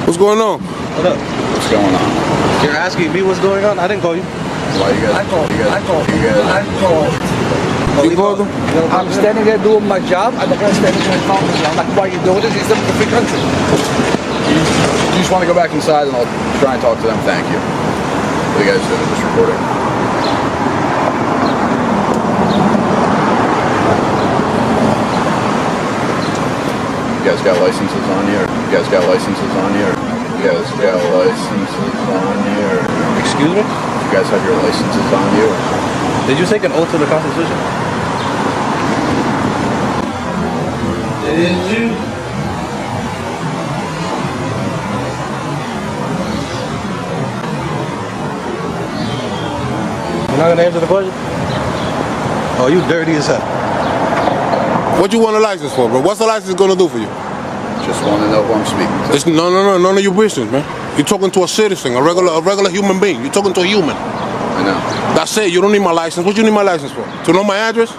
What's going on? What up? What's going on? You're asking me what's going on? I didn't call you. Why you guys? I called. You called them? I'm standing there doing my job, and the guy's standing there calling me. I'm like, why are you doing this? He's in the free country. You just want to go back inside and I'll try and talk to them? Thank you. What are you guys doing? Just recording. You guys got licenses on you? You guys got licenses on you? You guys got licenses on you? Excuse me? You guys have your licenses on you? Did you take an oath to the Constitution? Did you? You're not gonna answer the question? Oh, you dirty as hell. What you want a license for, bro? What's the license gonna do for you? Just want to know who I'm speaking to. It's none of your business, man. You're talking to a citizen, a regular human being. You're talking to a human. I know. That's it. You don't need my license. What you need my license for? To know my address?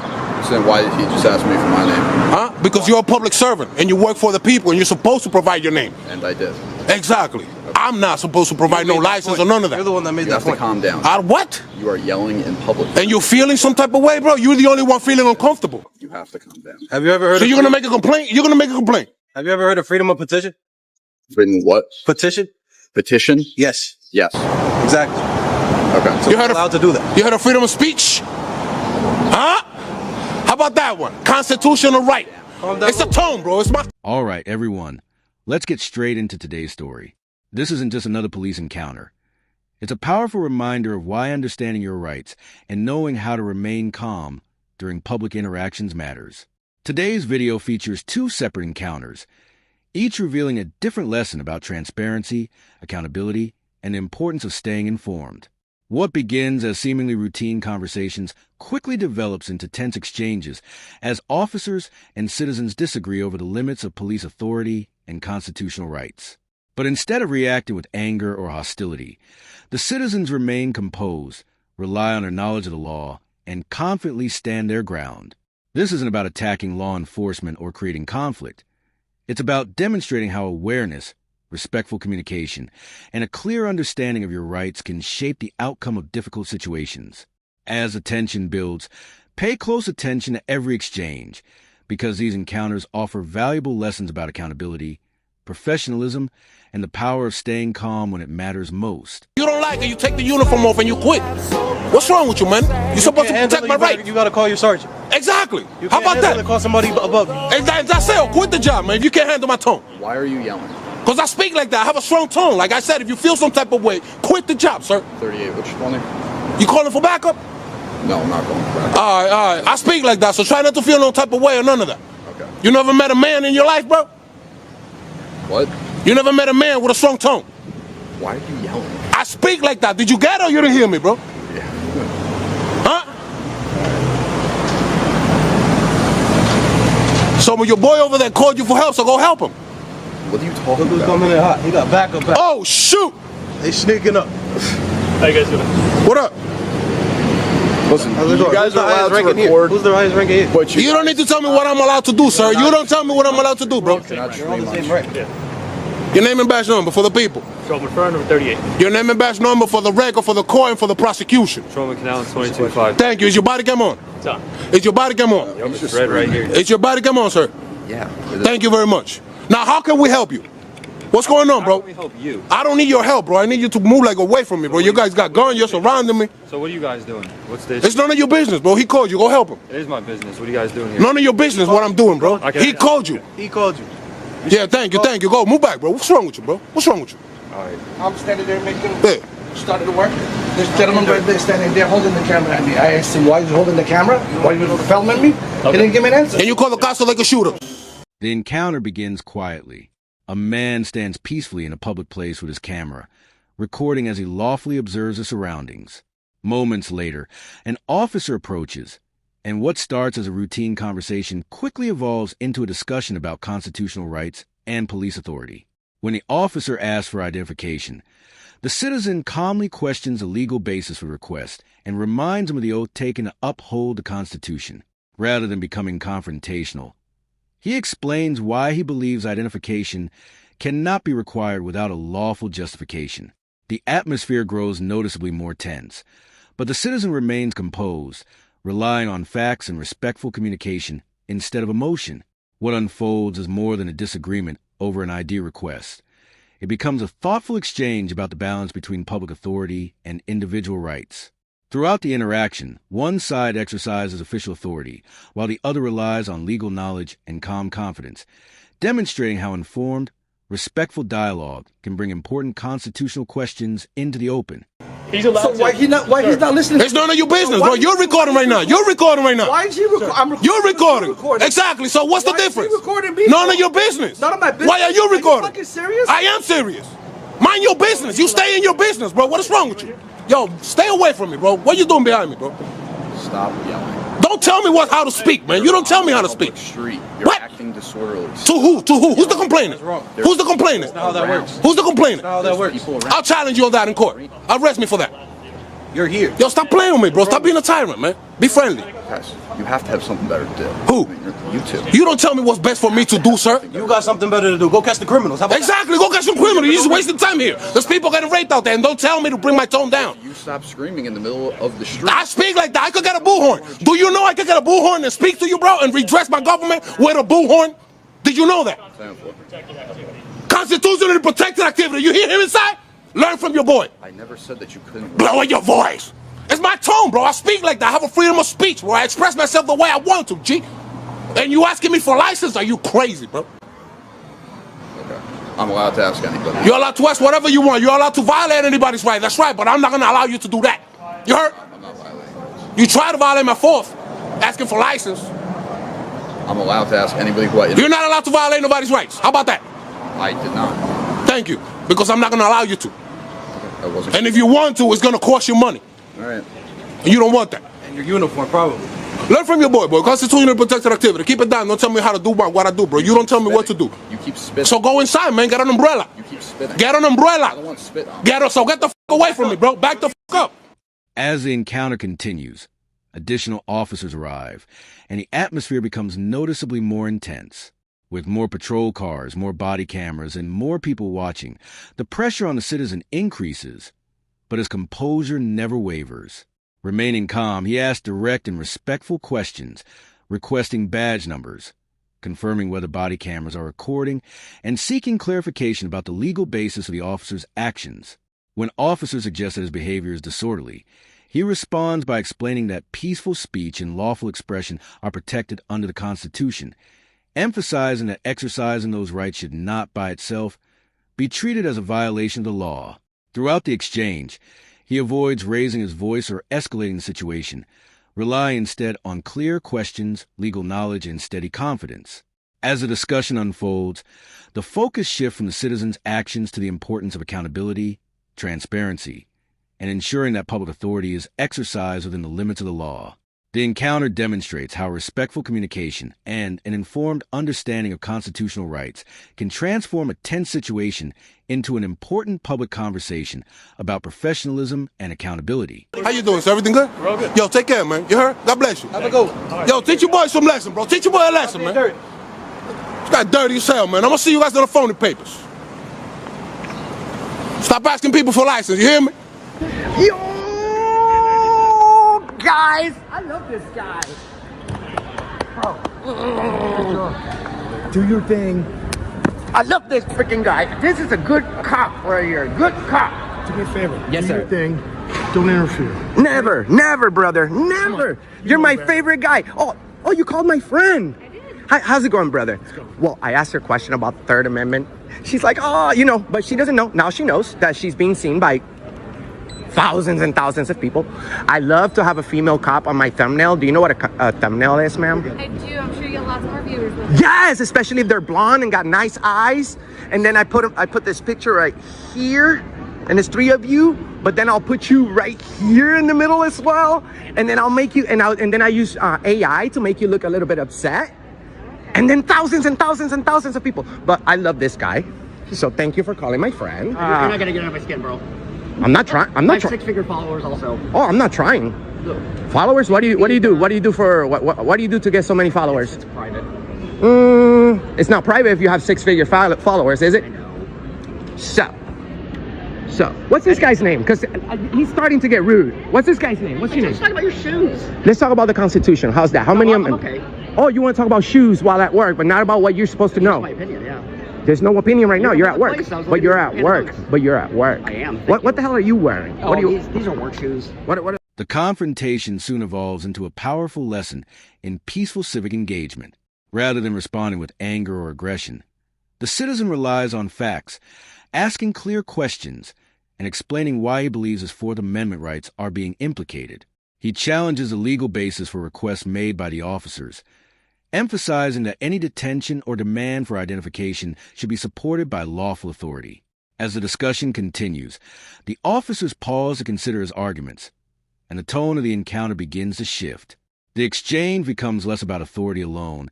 So then why did he just ask me for my name? Huh? Because you're a public servant and you work for the people and you're supposed to provide your name. And I did. Exactly. I'm not supposed to provide no license or none of that. You're the one that made You that have to point. calm down. What? You are yelling in public. And you're feeling some type of way, bro? You're the only one feeling uncomfortable. You have to calm down. Have you ever heard So of you're gonna make a complaint? You're gonna make a complaint? Have you ever heard of freedom of petition? Written what? Petition? Petition? Yes. Yes. Exactly. Okay. So You you're heard allowed to do that. You heard of freedom of speech? Huh? How about that one? Constitutional right. Calm down. It's a tone, bro. It's my... All right, everyone, let's get straight into today's story. This isn't just another police encounter. It's a powerful reminder of why understanding your rights and knowing how to remain calm during public interactions matters. Today's video features two separate encounters, each revealing a different lesson about transparency, accountability, and the importance of staying informed. What begins as seemingly routine conversations quickly develops into tense exchanges as officers and citizens disagree over the limits of police authority and constitutional rights. But instead of reacting with anger or hostility, the citizens remain composed, rely on their knowledge of the law, and confidently stand their ground. This isn't about attacking law enforcement or creating conflict. It's about demonstrating how awareness, respectful communication, and a clear understanding of your rights can shape the outcome of difficult situations. As the tension builds, pay close attention to every exchange, because these encounters offer valuable lessons about accountability, professionalism, and the power of staying calm when it matters most. You don't like it, you take the uniform off and you quit. What's wrong with you, man? You're supposed to protect my rights. You gotta call your sergeant. Exactly. You How can't about that? Call somebody above you. That's it. Quit the job, man. If you can't handle my tone. Why are you yelling? Because I speak like that. I have a strong tone. Like I said, if you feel some type of way, quit the job, sir. 38, what's your phone name? You calling for backup? No, I'm not going back. All right. I speak like that, so try not to feel no type of way or none of that. Okay. You never met a man in your life, bro? What? You never met a man with a strong tone? Why are you yelling? I speak like that. Did you get it or you didn't hear me, bro? Yeah. Huh? So your boy over there called you for help, so go help him. What are you Look talking who's about? coming in hot. He got backup back. Oh, shoot. They sneaking up. How you guys doing? What up? Listen, How's it you going? guys Who's the are allowed highest to ranking here? record. Who's the highest ranking here? But You don't need to tell me what I'm allowed to do, sir. You don't tell me what I'm allowed to do, bro. cannot You're on the stream same on- rank. Yeah. Your name and badge number for the people. Strowman Fern, number 38. Your name and badge number for the reg or for the court and for the prosecution. Strowman Canal, 22.5. Thank you. Is your body cam on? It's on. Is your body cam on? Yep, it's red right here. Is your body cam on, sir? Yeah. Thank you very much. Now, how can we help you? What's going on, How bro? can we help you? I don't need your help, bro. I need you to move like away from me, bro. You guys got guns. You're surrounding me. So what are you guys doing? What's this? It's none of your business, bro. He called you. Go help him. It is my business. What are you guys doing here? None of your business what I'm doing, bro. Okay. He called you. He called you. Yeah, thank you, thank you. Go, move back, bro. What's wrong with you, bro? What's wrong with you? All right. I'm standing there making. Yeah. Started to work. This gentleman right there standing there holding the camera at me. I asked him why he's holding the camera. Why you filming me? He didn't give me an answer. And you call the cops so they can shoot him. The encounter begins quietly. A man stands peacefully in a public place with his camera, recording as he lawfully observes the surroundings. Moments later, an officer approaches, and what starts as a routine conversation quickly evolves into a discussion about constitutional rights and police authority. When the officer asks for identification, the citizen calmly questions the legal basis for the request and reminds him of the oath taken to uphold the Constitution. Rather than becoming confrontational, He explains why he believes identification cannot be required without a lawful justification. The atmosphere grows noticeably more tense, but the citizen remains composed, relying on facts and respectful communication instead of emotion. What unfolds is more than a disagreement over an ID request. It becomes a thoughtful exchange about the balance between public authority and individual rights. Throughout the interaction, one side exercises official authority, while the other relies on legal knowledge and calm confidence, demonstrating how informed, respectful dialogue can bring important constitutional questions into the open. He's allowed so why he's not listening? It's none of your business, bro. You're recording right now. You're recording right now. Why is he recording? I'm recording. You're recording. Exactly. So what's the difference? Is he recording me? None of your business. None of my business. Why are you recording? Are you fucking serious? I am serious. Mind your business. You stay in your business, bro. What is wrong with you? Yo, stay away from me, bro. What you doing behind me, bro? Stop yelling. Don't tell me how to speak, man. You don't tell me how to speak. Street. You're What? acting disorderly. To who? To who? Who's the complainant? Who's the complainant? That's not how that works. Who's the complainant? That's not how that works. People around. I'll challenge you on that in court. Arrest me for that. You're here. Yo, stop playing with me, bro. Stop being a tyrant, man. Be friendly. Guys, you have to have something better to do. Who? I mean, you two. You don't tell me what's best for me to do, sir. You got something better to do. Go catch the criminals. How about Exactly. Go catch some criminals. You're just wasting time here. There's people getting raped out there, and don't tell me to bring my tone down. You stop screaming in the middle of the street. I speak like that. I could get a bullhorn. Do you know I could get a bullhorn and speak to you, bro, and redress my government with a bullhorn? Did you know that? Constitutionally protected activity. You hear him inside? Learn from your boy. I never said that you couldn't. Lower your voice. It's my tone, bro. I speak like that. I have a freedom of speech, bro. I express myself the way I want to, G. And you asking me for license? Are you crazy, bro? Okay. I'm allowed to ask anybody. You're allowed to ask whatever you want. You're allowed to violate anybody's right. That's right, but I'm not going to allow you to do that. You heard? I'm not violating yours. You try to violate my fourth, asking for license. I'm allowed to ask anybody who I. You're not allowed to violate nobody's rights. How about that? I did not. Thank you, because I'm not going to allow you to. I wasn't. And if you want to, it's going to cost you money. All right. And you don't want that. And your uniform, probably. Learn from your boy. Constitutionally protected activity. Keep it down. Don't tell me how to do what I do, bro. You don't tell me what to do. You keep spitting. So go inside, man. Get an umbrella. You keep spitting. Get an I don't umbrella. want spit on. Get the away from me, bro. Back the up. As the encounter continues, additional officers arrive, and the atmosphere becomes noticeably more intense. With more patrol cars, more body cameras, and more people watching, the pressure on the citizen increases, but his composure never wavers. Remaining calm, he asks direct and respectful questions, requesting badge numbers, confirming whether body cameras are recording, and seeking clarification about the legal basis of the officer's actions. When officers suggest that his behavior is disorderly, he responds by explaining that peaceful speech and lawful expression are protected under the Constitution, emphasizing that exercising those rights should not by itself be treated as a violation of the law. Throughout the exchange, he avoids raising his voice or escalating the situation, relying instead on clear questions, legal knowledge, and steady confidence. As the discussion unfolds, the focus shifts from the citizen's actions to the importance of accountability, transparency, and ensuring that public authority is exercised within the limits of the law. The encounter demonstrates how respectful communication and an informed understanding of constitutional rights can transform a tense situation into an important public conversation about professionalism and accountability. How you doing, sir? Everything good? We're all good. Yo, take care, man. You heard? God bless you. Have a good one. Yo, teach your boy some lesson, bro. Teach your boy a lesson, man. Dirty. You got dirty as hell, man. I'm gonna see you guys on the phony papers. Stop asking people for license. You hear me? Yo, guys! I love this guy. Bro. Do your thing. I love this freaking guy. This is a good cop right here. Good cop. Do me a favor. Yes, Do sir. your thing. Don't interfere. Never, never, brother. Never. You're my favorite guy. Oh, you called my friend. I did. How's it going, brother? Well, I asked her a question about the Third Amendment. She's like, but she doesn't know. Now she knows that she's being seen by thousands and thousands of people. I love to have a female cop on my thumbnail. Do you know what a thumbnail is, ma'am? I do. I'm sure you get lots more viewers with it. Yes, especially if they're blonde and got nice eyes. And then I put this picture right here, and there's 3 of you. But then I'll put you right here in the middle as well. And then I'll make you, and then I use AI to make you look a little bit upset. And then thousands and thousands and thousands of people. But I love this guy. So thank you for calling my friend. You're not gonna get under my skin, bro. I'm not trying. I'm I not have trying. 6-figure followers also. Oh, I'm not trying. Look, Followers? What do you do? What do you do for what do you do to get so many followers? it's private. It's not private if you have 6-figure followers, is it? So, what's this guy's name? Because he's starting to get rude. What's this guy's name? What's your name? Let's talk about your shoes. Let's talk about the Constitution. How's that? How many? I'm okay. Oh, you want to talk about shoes while at work, but not about what you're supposed to know. That's my opinion, yeah. There's no opinion right now. You're at work. But you're at work. But you're at work. I am. What the hell are you wearing? Oh, What are you? these are work shoes. What? The confrontation soon evolves into a powerful lesson in peaceful civic engagement. Rather than responding with anger or aggression, the citizen relies on facts, asking clear questions, and explaining why he believes his Fourth Amendment rights are being implicated. He challenges the legal basis for requests made by the officers, emphasizing that any detention or demand for identification should be supported by lawful authority. As the discussion continues, the officers pause to consider his arguments, and the tone of the encounter begins to shift. The exchange becomes less about authority alone,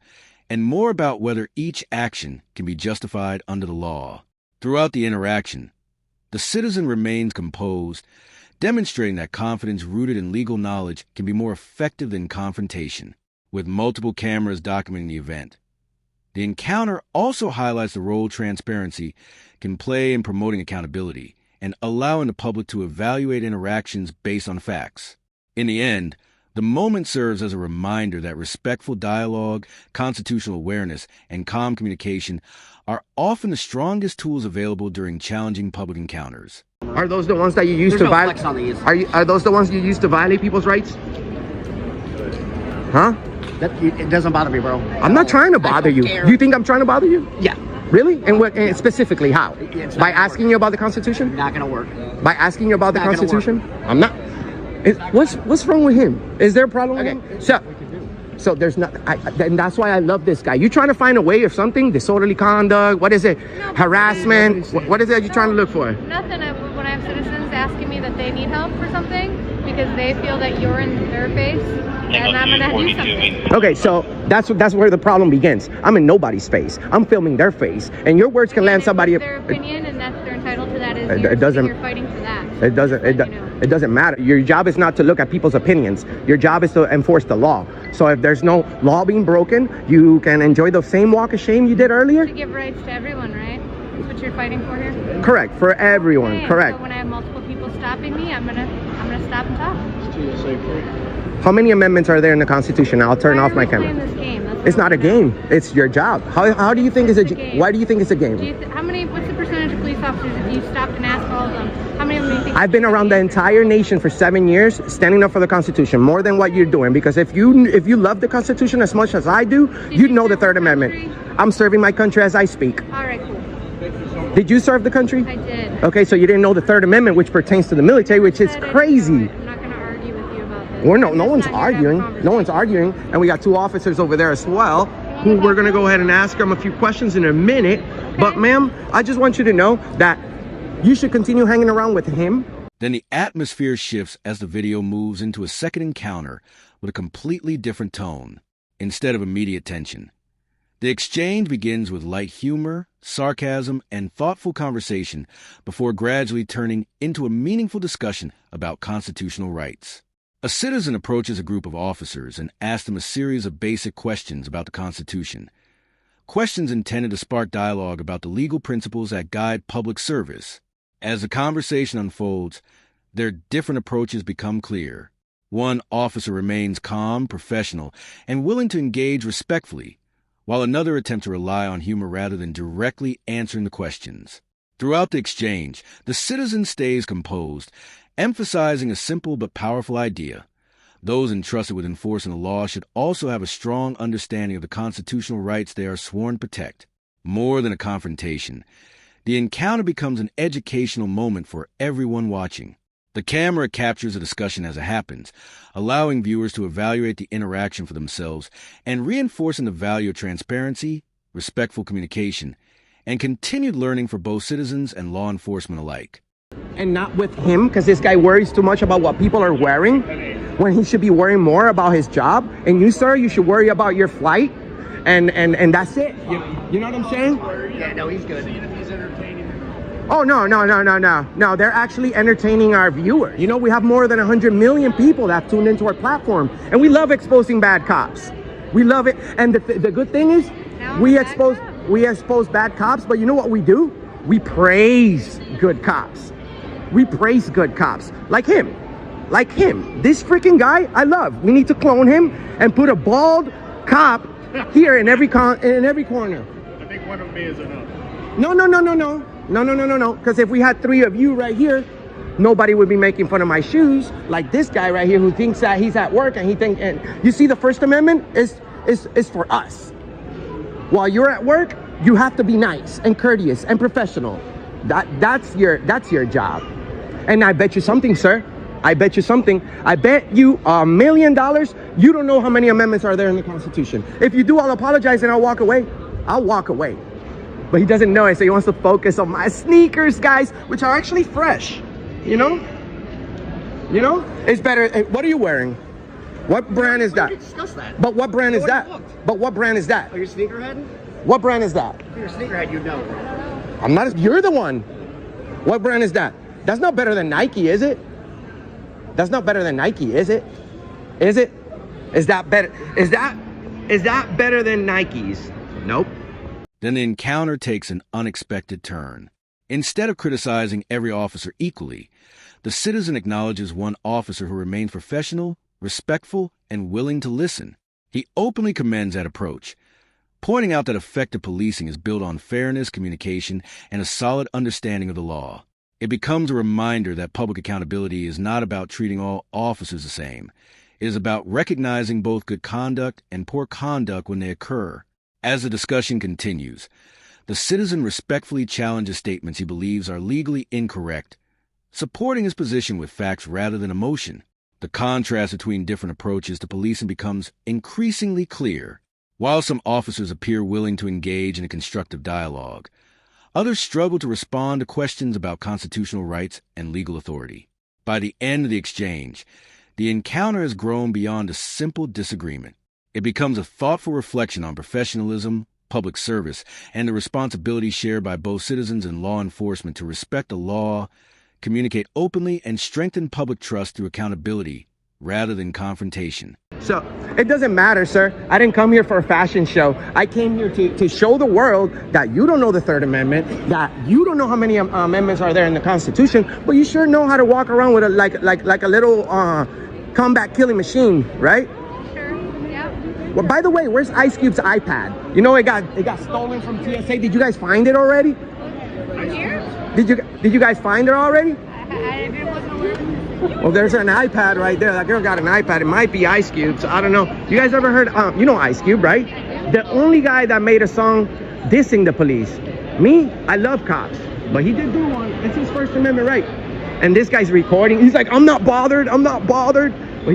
and more about whether each action can be justified under the law. Throughout the interaction, the citizen remains composed, demonstrating that confidence rooted in legal knowledge can be more effective than confrontation. With multiple cameras documenting the event, the encounter also highlights the role transparency can play in promoting accountability and allowing the public to evaluate interactions based on facts. In the end, the moment serves as a reminder that respectful dialogue, constitutional awareness, and calm communication are often the strongest tools available during challenging public encounters. Are those the ones that you use to violate? Are those the ones you use to violate people's rights? Huh? It doesn't bother me, bro. I'm not trying to bother you. Do you think I'm trying to bother you? Yeah. Really? And specifically how? By asking you about the Constitution? Not gonna work. By asking you about the Not gonna Constitution? I'm not. What's wrong with him? Is there a problem with him? So there's not, and that's why I love this guy. You trying to find a way of something? Disorderly conduct? What is it? No, Harassment? What is it you're trying to look for? Nothing. When I have citizens asking me that they need help for something because they feel that you're in their face, and I'm gonna do something. Okay, so that's where the problem begins. I'm in nobody's face. I'm filming their face, and your words can land somebody. It's their opinion, and they're entitled to that. It doesn't. You're fighting for that. It doesn't. It doesn't matter. Your job is not to look at people's opinions. Your job is to enforce the law. So if there's no law being broken, you can enjoy the same walk of shame you did earlier. To give rights to everyone, right? That's what you're fighting for here. Correct, for everyone. Okay, correct. So when I have multiple people stopping me, I'm gonna stop and talk. How many amendments are there in the Constitution? I'll turn off my camera. This game? It's not a game. It's your job. How do you think it's a game? Why do you think it's a game? What's the percentage of police officers that you stopped and asked all of them? How many of them do you think? I've been around the entire nation for 7 years, standing up for the Constitution, more than what you're doing. Because if you love the Constitution as much as I do, you'd know the Third Amendment. I'm serving my country as I speak. All right, cool. Did you serve the country? I did. Okay, so you didn't know the Third Amendment, which pertains to the military, which is crazy. I'm not going to argue with you about this. No one's arguing. No one's arguing. And we got 2 officers over there as well, who we're going to go ahead and ask them a few questions in a minute. Okay. But ma'am, I just want you to know that you should continue hanging around with him. Then the atmosphere shifts as the video moves into a second encounter with a completely different tone. Instead of immediate tension, the exchange begins with light humor, sarcasm, and thoughtful conversation before gradually turning into a meaningful discussion about constitutional rights. A citizen approaches a group of officers and asks them a series of basic questions about the Constitution. Questions intended to spark dialogue about the legal principles that guide public service. As the conversation unfolds, their different approaches become clear. One officer remains calm, professional, and willing to engage respectfully, while another attempts to rely on humor rather than directly answering the questions. Throughout the exchange, the citizen stays composed, emphasizing a simple but powerful idea. Those entrusted with enforcing the law should also have a strong understanding of the constitutional rights they are sworn to protect. More than a confrontation, the encounter becomes an educational moment for everyone watching. The camera captures the discussion as it happens, allowing viewers to evaluate the interaction for themselves and reinforcing the value of transparency, respectful communication, and continued learning for both citizens and law enforcement alike. And not with him, because this guy worries too much about what people are wearing, when he should be worrying more about his job. And you, sir, you should worry about your flight, and that's it. You know what I'm saying? Yeah, no, he's good. Oh, no, they're actually entertaining our viewers. You know, we have more than 100 million people that tuned into our platform, and we love exposing bad cops. We love it. And the good thing is, Now We I'm a bad expose cop. we expose bad cops, but you know what we do? We praise good cops. We praise good cops. Like him. Like him. This freaking guy, I love. We need to clone him and put a bald cop here in every corner. I think one of me is enough. No. Because if we had 3 of you right here, nobody would be making fun of my shoes. Like this guy right here who thinks that he's at work and and you see the First Amendment is for us. While you're at work, you have to be nice and courteous and professional. That's your job. And I bet you something, sir. I bet you something. I bet you $1 million. You don't know how many amendments are there in the Constitution. If you do, I'll apologize and I'll walk away. I'll walk away. But he doesn't know it, so he wants to focus on my sneakers, guys, which are actually fresh. You know? You know? It's better. What are you wearing? What brand is that? We discuss that. But what brand is You already that? looked. But what brand is that? Are you a sneakerhead? What brand is that? If you're a sneakerhead, you know. I'm not. You're the one. What brand is that? That's not better than Nike, is it? That's not better than Nike, is it? Is it? Is that better? Is that better than Nike's? Nope. Then the encounter takes an unexpected turn. Instead of criticizing every officer equally, the citizen acknowledges one officer who remained professional, respectful, and willing to listen. He openly commends that approach, pointing out that effective policing is built on fairness, communication, and a solid understanding of the law. It becomes a reminder that public accountability is not about treating all officers the same. It is about recognizing both good conduct and poor conduct when they occur. As the discussion continues, the citizen respectfully challenges statements he believes are legally incorrect, supporting his position with facts rather than emotion. The contrast between different approaches to policing becomes increasingly clear. While some officers appear willing to engage in a constructive dialogue, others struggle to respond to questions about constitutional rights and legal authority. By the end of the exchange, the encounter has grown beyond a simple disagreement. It becomes a thoughtful reflection on professionalism, public service, and the responsibility shared by both citizens and law enforcement to respect the law, communicate openly, and strengthen public trust through accountability rather than confrontation. So it doesn't matter, sir. I didn't come here for a fashion show. I came here to show the world that you don't know the Third Amendment, that you don't know how many amendments are there in the Constitution, but you sure know how to walk around with a like a little combat killing machine, right? Sure. Yep. Well, by the way, where's Ice Cube's iPad? You know it got stolen from TSA. Did you guys find it already? Here? Did you guys find it already? I wasn't aware. Well, there's an iPad right there. That girl got an iPad. It might be Ice Cube, so I don't know. You guys ever heard, you know Ice Cube, right? The only guy that made a song dissing the police. Me, I love cops, but he did do one. It's his First Amendment right. And this guy's recording. He's like, I'm not bothered. Well,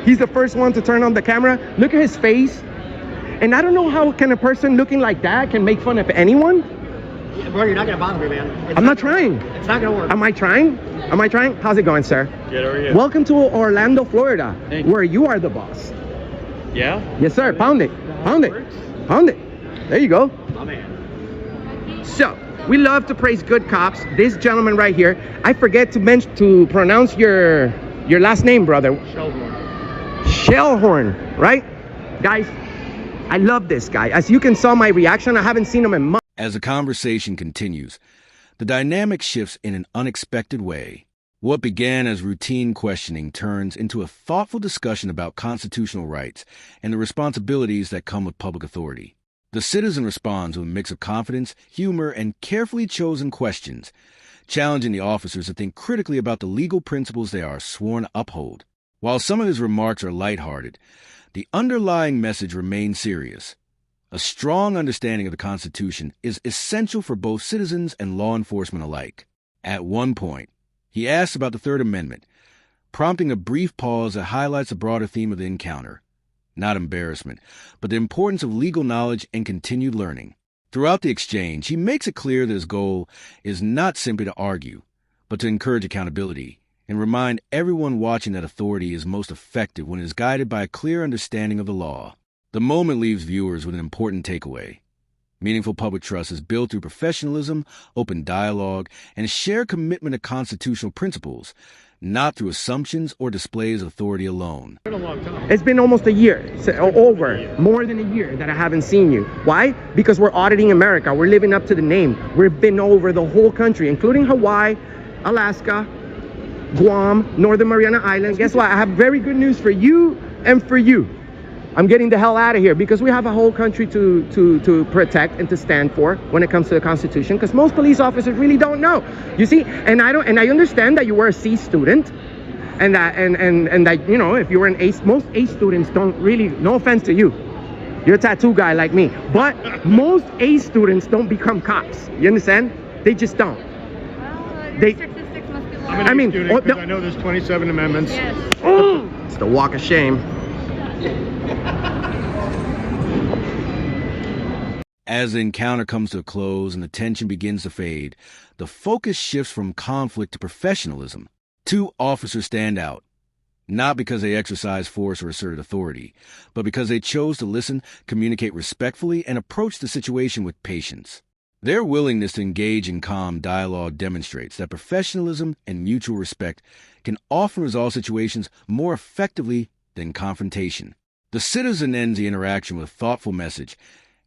he's the first one to turn on the camera. Look at his face. And I don't know how can a person looking like that can make fun of anyone. Yeah, bro, you're not gonna bother me, man. I'm not trying. It's not gonna work. Am I trying? How's it going, sir? Good, how are you? Welcome to Orlando, Florida, Thank you. where you are the boss. Yeah? Yes, sir. Pound it. There you go. My man. So, we love to praise good cops. This gentleman right here, I forget to pronounce your last name, brother. Shellhorn, right? Guys, I love this guy. As you can saw my reaction, I haven't seen him in months. As the conversation continues, the dynamic shifts in an unexpected way. What began as routine questioning turns into a thoughtful discussion about constitutional rights and the responsibilities that come with public authority. The citizen responds with a mix of confidence, humor, and carefully chosen questions, challenging the officers to think critically about the legal principles they are sworn to uphold. While some of his remarks are lighthearted, the underlying message remains serious. A strong understanding of the Constitution is essential for both citizens and law enforcement alike. At one point, he asks about the Third Amendment, prompting a brief pause that highlights the broader theme of the encounter. Not embarrassment, but the importance of legal knowledge and continued learning. Throughout the exchange, he makes it clear that his goal is not simply to argue, but to encourage accountability and remind everyone watching that authority is most effective when it is guided by a clear understanding of the law. The moment leaves viewers with an important takeaway. Meaningful public trust is built through professionalism, open dialogue, and shared commitment to constitutional principles, not through assumptions or displays of authority alone. It's been almost a year, more than a year that I haven't seen you. Why? Because we're auditing America. We're living up to the name. We've been over the whole country, including Hawaii, Alaska, Guam, Northern Mariana Islands. Guess what? I have very good news for you and for you. I'm getting the hell out of here because we have a whole country to protect and to stand for when it comes to the Constitution, because most police officers really don't know. You see, and I understand that you were a C student, and that you know, if you were an A, most A students don't really, no offense to you, you're a tattoo guy like me, but most A students don't become cops. You understand? They just don't. Well, your They- statistics must be low. I'm an A student because I know there's 27 amendments. Yes. It's the walk of shame. As the encounter comes to a close and the tension begins to fade, the focus shifts from conflict to professionalism. Two officers stand out, not because they exercise force or asserted authority, but because they chose to listen, communicate respectfully, and approach the situation with patience. Their willingness to engage in calm dialogue demonstrates that professionalism and mutual respect can often resolve situations more effectively than confrontation. The citizen ends the interaction with a thoughtful message,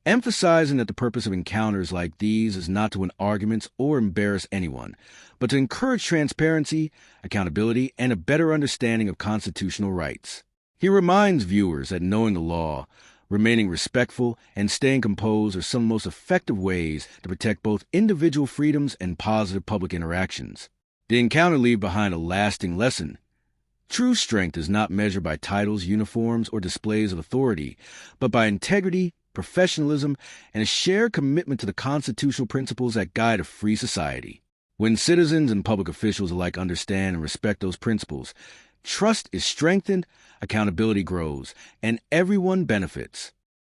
emphasizing that the purpose of encounters like these is not to win arguments or embarrass anyone, but to encourage transparency, accountability, and a better understanding of constitutional rights. He reminds viewers that knowing the law, remaining respectful, and staying composed are some of the most effective ways to protect both individual freedoms and positive public interactions. The encounter leaves behind a lasting lesson. True strength is not measured by titles, uniforms, or displays of authority, but by integrity, professionalism, and a shared commitment to the constitutional principles that guide a free society. When citizens and public officials alike understand and respect those principles, trust is strengthened, accountability grows, and everyone benefits.